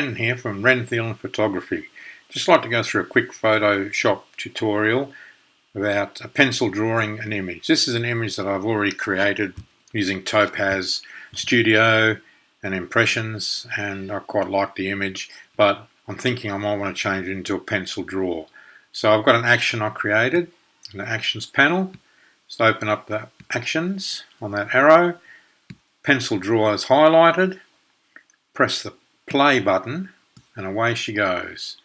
Ren here from Ren Thielen Photography. Just like to go through a quick Photoshop tutorial about pencil drawing an image. This is an image that I've already created using Topaz Studio and Impressions, and I quite like the image, but I'm thinking I might want to change it into a pencil draw. So I've got an action I created in the Actions panel. Just open up the Actions on that arrow. Pencil draw is highlighted. Press the play button and away she goes.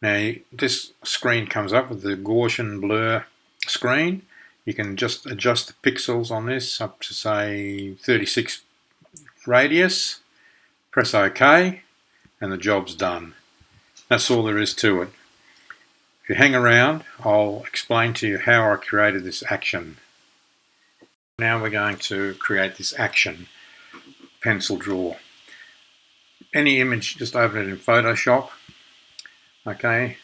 Now this screen comes up with the Gaussian blur screen. You can just adjust the pixels on this up to say 36 radius. Press OK and the job's done. That's all there is to it. If you hang around, I'll explain to you how I created this action. Now we're going to create this action pencil draw. Any image, just open it in Photoshop. Okay,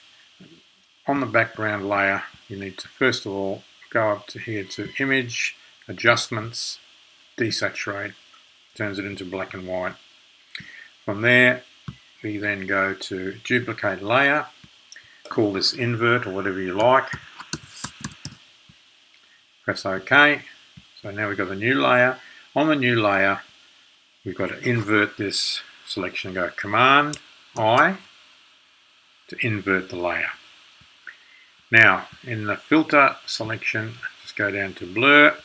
on the background layer you need to first of all go up to here to Image, Adjustments, Desaturate, turns it into black and white. From there we then go to Duplicate Layer, call this Invert or whatever you like, press OK. So now we've got a new layer. On the new layer we've got to invert this selection, go Command I to invert the layer. Now in the filter selection, just go down to blur,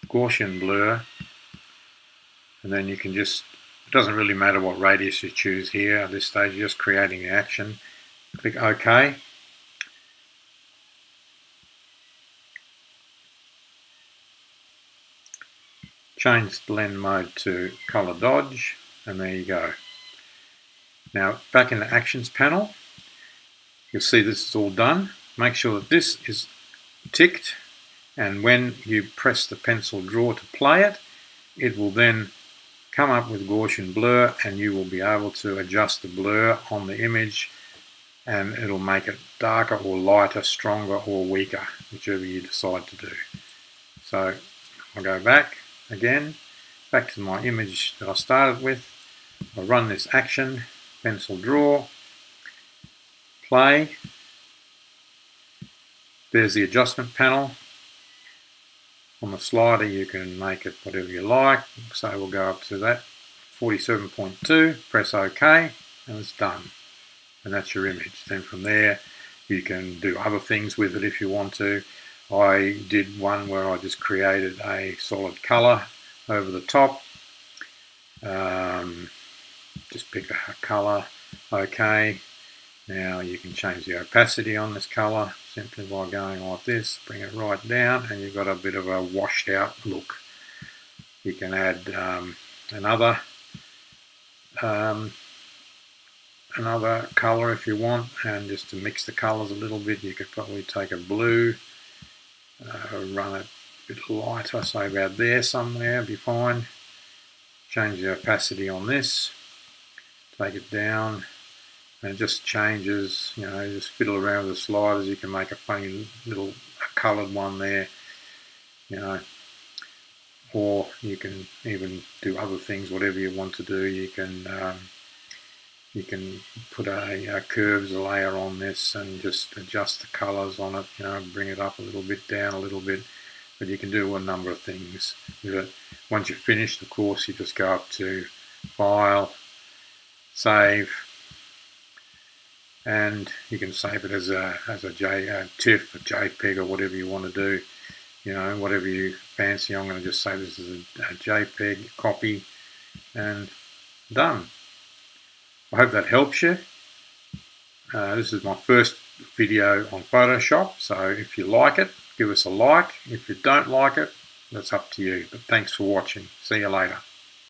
Gaussian blur, and then you can just, it doesn't really matter what radius you choose here at this stage, you're just creating the action. Click OK. Change blend mode to color dodge, and there you go. Now back in the Actions panel, you'll see this is all done. Make sure that this is ticked, and when you press the pencil draw to play it, it will then come up with Gaussian blur, and you will be able to adjust the blur on the image, and it'll make it darker or lighter, stronger or weaker, whichever you decide to do. So I'll go back again, back to my image that I started with. I'll run this action, pencil draw, play. There's the adjustment panel. On the slider you can make it whatever you like, so we'll go up to that 47.2, press OK, and it's done. And that's your image. Then from there you can do other things with it if you want to. I did one where I just created a solid color over the top. Just pick a color. OK. Now you can change the opacity on this color simply by going like this, bring it right down, and you've got a bit of a washed out look. You can add another color if you want, and just to mix the colors a little bit you could probably take a blue, run it a bit lighter, say about there somewhere, be fine. Change the opacity on this, take it down, and it just changes, you know, just fiddle around with the sliders. You can make a funny little coloured one there, you know, or you can even do other things, whatever you want to do. You can put a curves layer on this and just adjust the colours on it, you know, bring it up a little bit, down a little bit, but you can do a number of things with it. Once you're finished, of course, you just go up to File, Save, and you can save it as a TIFF, a JPEG, or whatever you want to do, you know, whatever you fancy. I'm going to just say this is a JPEG copy, and done. I hope that helps you. This is my first video on Photoshop, so if you like it, give us a like. If you don't like it, that's up to you. But thanks for watching. See you later.